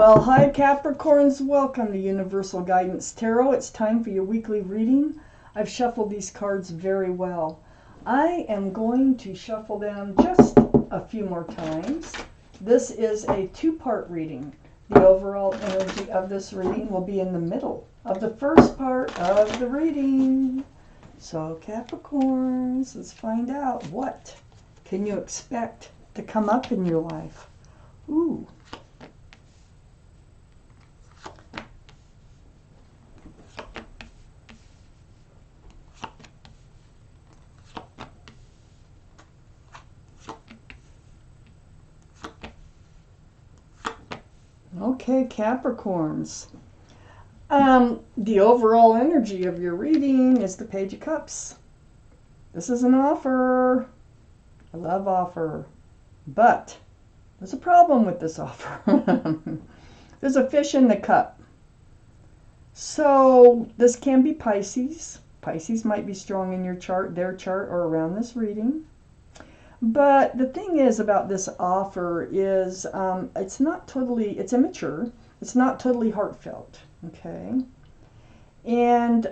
Well, hi Capricorns, welcome to Universal Guidance Tarot. It's time for your weekly reading. I've shuffled these cards very well. I am going to shuffle them just a few more times. This is a two-part reading. The overall energy of this reading will be in the middle of the first part of the reading. So Capricorns, let's find out, what can you expect to come up in your life? Ooh. Okay, Capricorns. The overall energy of your reading is the Page of Cups. This is an offer. I love offer. But there's a problem with this offer. There's a fish in the cup. So this can be Pisces. Pisces might be strong in your chart, their chart, or around this reading. But the thing is about this offer is it's not totally, it's immature. It's not totally heartfelt, okay? And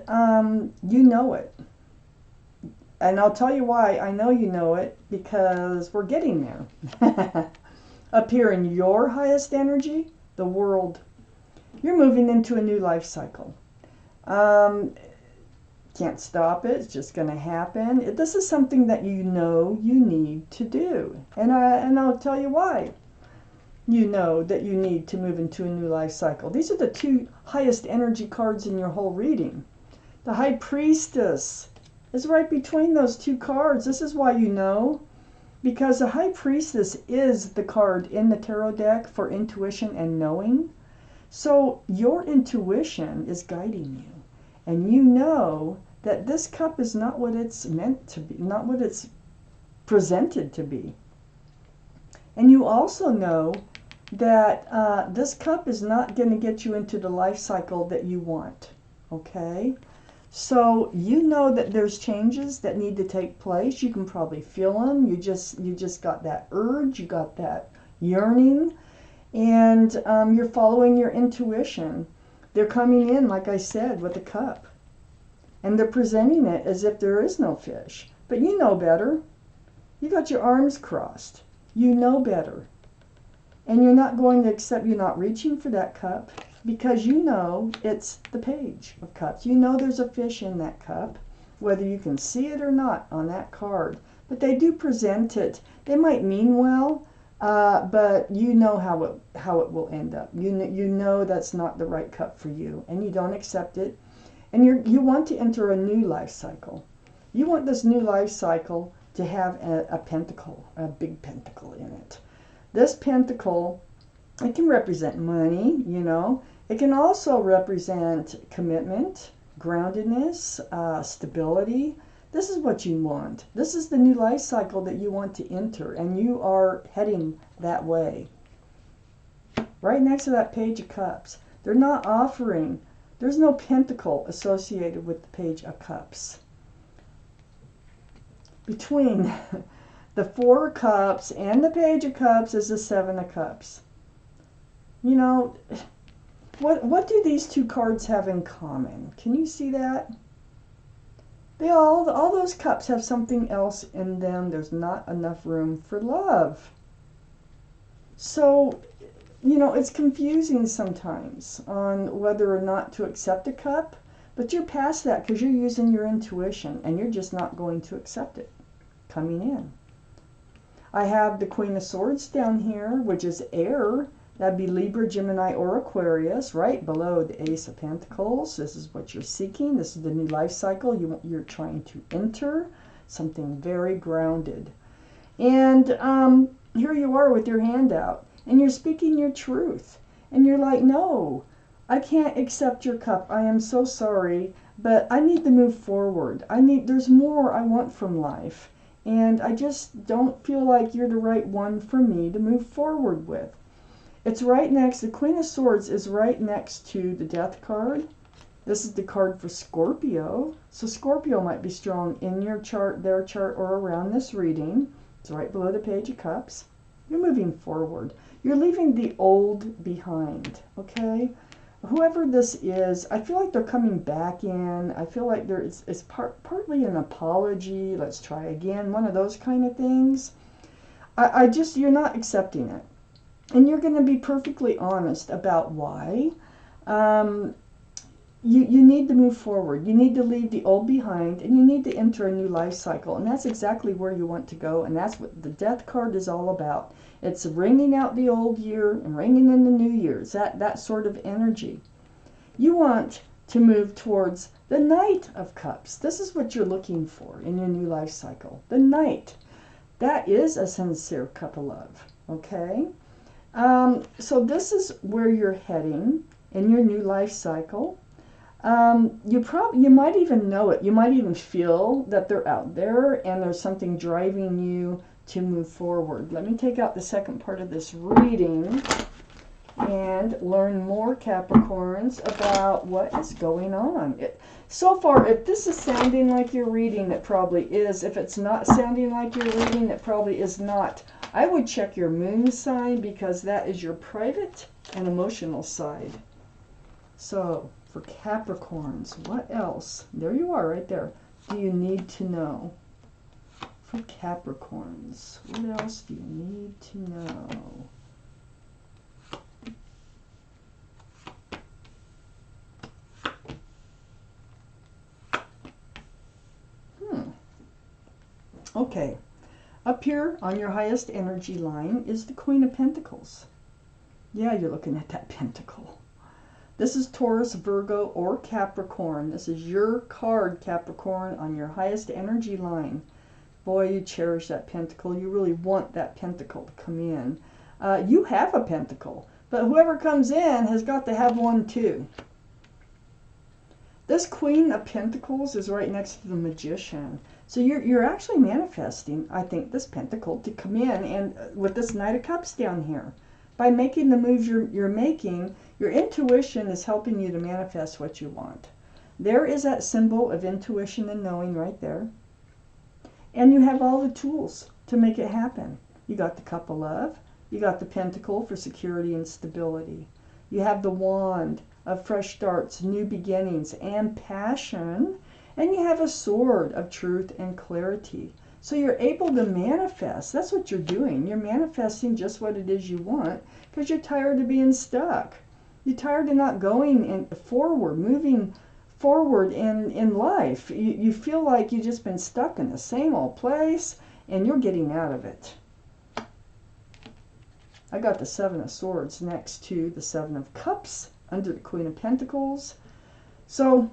you know it. And I'll tell you why I know you know it, because we're getting there. Up here in your highest energy, the world, you're moving into a new life cycle. Can't stop it. It's just going to happen. This is something that you know you need to do. And I'll tell you why you know that you need to move into a new life cycle. These are the two highest energy cards in your whole reading. The High Priestess is right between those two cards. This is why you know. Because the High Priestess is the card in the tarot deck for intuition and knowing. So your intuition is guiding you. And you know that this cup is not what it's meant to be, not what it's presented to be. And you also know that this cup is not going to get you into the life cycle that you want, okay? So you know that there's changes that need to take place. You can probably feel them. You just got that urge, you got that yearning, and you're following your intuition. They're coming in, like I said, with a cup. And they're presenting it as if there is no fish. But you know better. You got your arms crossed. You know better. And you're not going to accept, you're not reaching for that cup, because you know it's the Page of Cups. You know there's a fish in that cup, whether you can see it or not on that card. But they do present it. They might mean well, but you know how it will end up. You know that's not the right cup for you, and you don't accept it. And you want to enter a new life cycle. You want this new life cycle to have a pentacle, a big pentacle in it. This pentacle, it can represent money, you know. It can also represent commitment, groundedness, stability. This is what you want. This is the new life cycle that you want to enter, and you are heading that way. Right next to that Page of Cups. They're not offering, there's no pentacle associated with the Page of Cups. Between the Four of Cups and the Page of Cups is the Seven of Cups. You know, what do these two cards have in common? Can you see that? They all those cups have something else in them. There's not enough room for love. So, you know, it's confusing sometimes on whether or not to accept a cup, but you're past that because you're using your intuition and you're just not going to accept it coming in. I have the Queen of Swords down here, which is air. That'd be Libra, Gemini, or Aquarius, right below the Ace of Pentacles. This is what you're seeking. This is the new life cycle you're trying to enter, something very grounded. And here you are with your hand out, and you're speaking your truth. And you're like, no, I can't accept your cup. I am so sorry, but I need to move forward. There's more I want from life. And I just don't feel like you're the right one for me to move forward with. It's right next, the Queen of Swords is right next to the Death card. This is the card for Scorpio. So Scorpio might be strong in your chart, their chart, or around this reading. It's right below the Page of Cups. You're moving forward. You're leaving the old behind, okay? Whoever this is, I feel like they're coming back in. I feel like it's partly an apology. Let's try again. One of those kind of things. I just, you're not accepting it. And you're going to be perfectly honest about why. You need to move forward. You need to leave the old behind, and you need to enter a new life cycle. And that's exactly where you want to go, and that's what the Death card is all about. It's ringing out the old year and ringing in the new year. It's that sort of energy. You want to move towards the Knight of Cups. This is what you're looking for in your new life cycle. The Knight. That is a sincere cup of love, okay? So this is where you're heading in your new life cycle. You might even know it. You might even feel that they're out there and there's something driving you to move forward. Let me take out the second part of this reading and learn more, Capricorns, about what is going on. So far, if this is sounding like you're reading, it probably is. If it's not sounding like you're reading, it probably is not. I would check your moon sign, because that is your private and emotional side. So, for Capricorns, what else? There you are, right there. Do you need to know? For Capricorns, what else do you need to know? Okay, up here on your highest energy line is the Queen of Pentacles. Yeah, you're looking at that pentacle. This is Taurus, Virgo, or Capricorn. This is your card, Capricorn, on your highest energy line. Boy, you cherish that pentacle. You really want that pentacle to come in. You have a pentacle, but whoever comes in has got to have one too. This Queen of Pentacles is right next to the Magician. So you're actually manifesting, I think, this pentacle to come in, and with this Knight of Cups down here. By making the moves you're making, your intuition is helping you to manifest what you want. There is that symbol of intuition and knowing right there. And you have all the tools to make it happen. You got the Cup of Love. You got the Pentacle for security and stability. You have the Wand of fresh starts, new beginnings, and passion. And you have a Sword of truth and clarity. So you're able to manifest. That's what you're doing. You're manifesting just what it is you want, because you're tired of being stuck. You're tired of not going forward, moving forward in life. You feel like you've just been stuck in the same old place, and you're getting out of it. I got the Seven of Swords next to the Seven of Cups under the Queen of Pentacles. So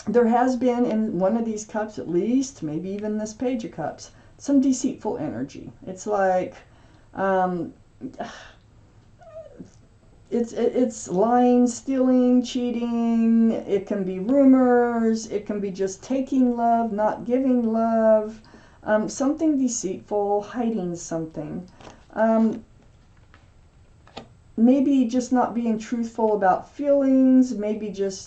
there has been in one of these cups, at least, maybe even this Page of Cups, some deceitful energy. It's like, it's lying, stealing, cheating. It can be rumors. It can be just taking love, not giving love. Something deceitful, hiding something. Maybe just not being truthful about feelings. Maybe just,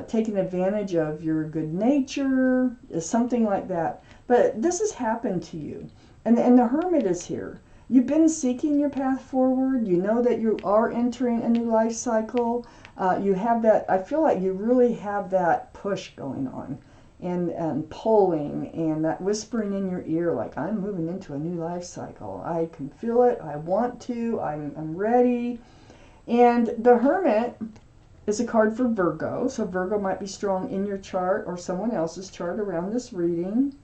taking advantage of your good nature, something like that. But this has happened to you. And the Hermit is here. You've been seeking your path forward. You know that you are entering a new life cycle. You have that, I feel like you really have that push going on, and pulling, and that whispering in your ear, like, I'm moving into a new life cycle. I can feel it. I want to. I'm ready. And the Hermit is a card for Virgo. So Virgo might be strong in your chart or someone else's chart around this reading.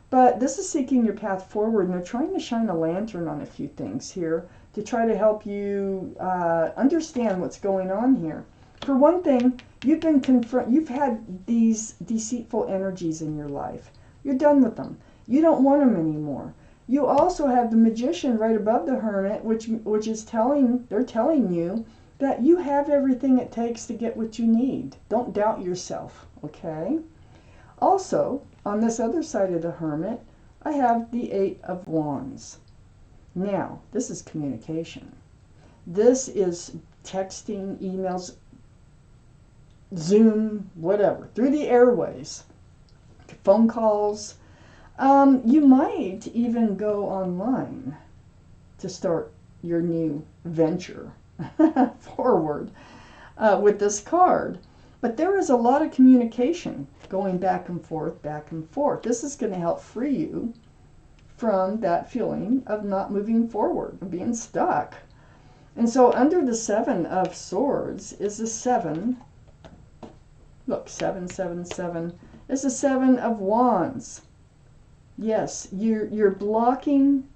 But this is seeking your path forward, and they're trying to shine a lantern on a few things here to try to help you understand what's going on here. For one thing, you've had these deceitful energies in your life. You're done with them. You don't want them anymore. You also have the Magician right above the Hermit, which is they're telling you that you have everything it takes to get what you need. Don't doubt yourself, okay? Also, on this other side of the Hermit, I have the Eight of Wands. Now, this is communication. This is texting, emails, Zoom, whatever, through the airways, phone calls. You might even go online. to start your new venture forward with this card. But there is a lot of communication going back and forth, back and forth. This is going to help free you from that feeling of not moving forward, of being stuck. And so under the Seven of Swords is the 7. Look, 7, 7, 7. It's the 7 of Wands. Yes, you're blocking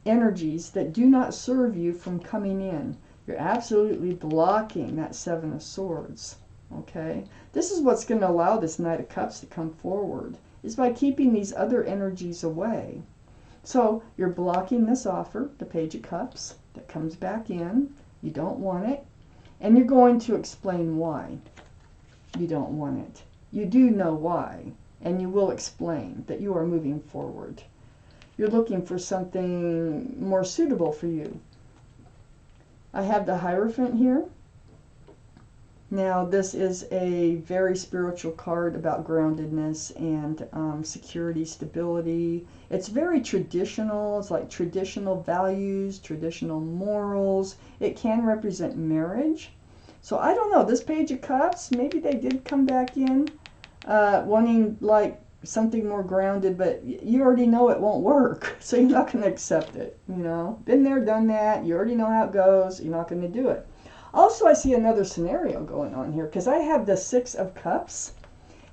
energies that do not serve you from coming in. You're absolutely blocking that 7 of Swords. Okay? This is what's going to allow this Knight of Cups to come forward, is by keeping these other energies away. So you're blocking this offer, the Page of Cups, that comes back in. You don't want it. And you're going to explain why you don't want it. You do know why. And you will explain that you are moving forward. You're looking for something more suitable for you. I have the Hierophant here. Now, this is a very spiritual card about groundedness and security, stability. It's very traditional. It's like traditional values, traditional morals. It can represent marriage. So I don't know. This Page of Cups, maybe they did come back in wanting like something more grounded, but you already know it won't work. So you're not going to accept it. You know, been there, done that. You already know how it goes. You're not going to do it. Also, I see another scenario going on here because I have the 6 of Cups,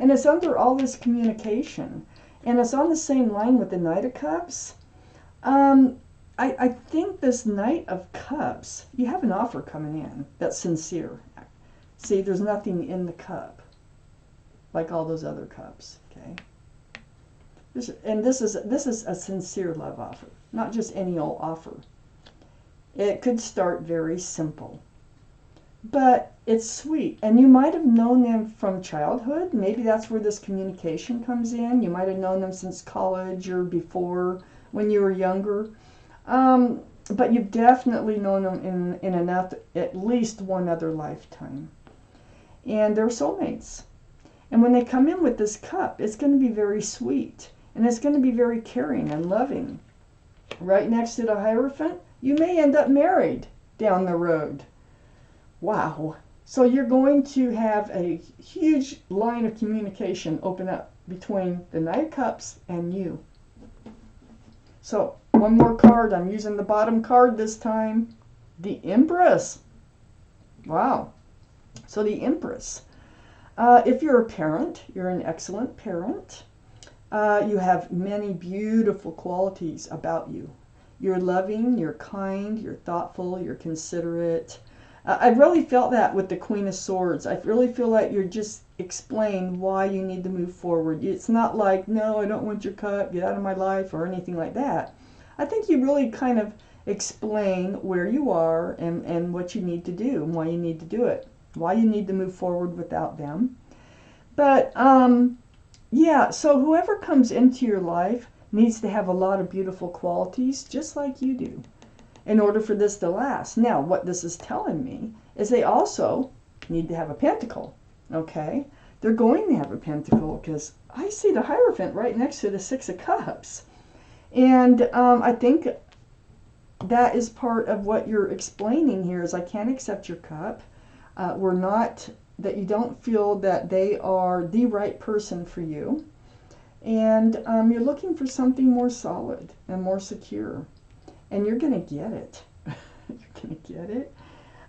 and it's under all this communication, and it's on the same line with the Knight of Cups. I think this Knight of Cups, you have an offer coming in that's sincere. See, there's nothing in the cup like all those other cups. Okay, this is a sincere love offer, not just any old offer. It could start very simple, but it's sweet. And you might have known them from childhood. Maybe that's where this communication comes in. You might have known them since college or before when you were younger. But you've definitely known them in enough, at least one other lifetime. And they're soulmates. And when they come in with this cup, it's going to be very sweet. And it's going to be very caring and loving. Right next to the Hierophant, you may end up married down the road. Wow. So you're going to have a huge line of communication open up between the Knight of Cups and you. So one more card. I'm using the bottom card this time. The Empress. Wow. So the Empress. If you're a parent, you're an excellent parent. You have many beautiful qualities about you. You're loving, you're kind, you're thoughtful, you're considerate. I really felt that with the Queen of Swords. I really feel like you're just explain why you need to move forward. It's not like, no, I don't want your cup, get out of my life, or anything like that. I think you really kind of explain where you are and what you need to do and why you need to do it, why you need to move forward without them. But, yeah, so whoever comes into your life needs to have a lot of beautiful qualities, just like you do, in order for this to last. Now, what this is telling me is they also need to have a pentacle, okay? They're going to have a pentacle because I see the Hierophant right next to the 6 of Cups. And I think that is part of what you're explaining here is I can't accept your cup. We're not, that you don't feel that they are the right person for you. And you're looking for something more solid and more secure. And you're going to get it. You're going to get it.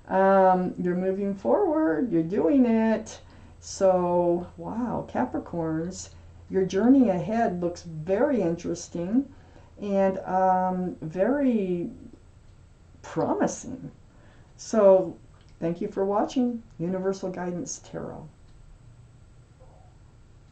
You're moving forward. You're doing it. So, wow, Capricorns, your journey ahead looks very interesting and very promising. So, thank you for watching Universal Guidance Tarot.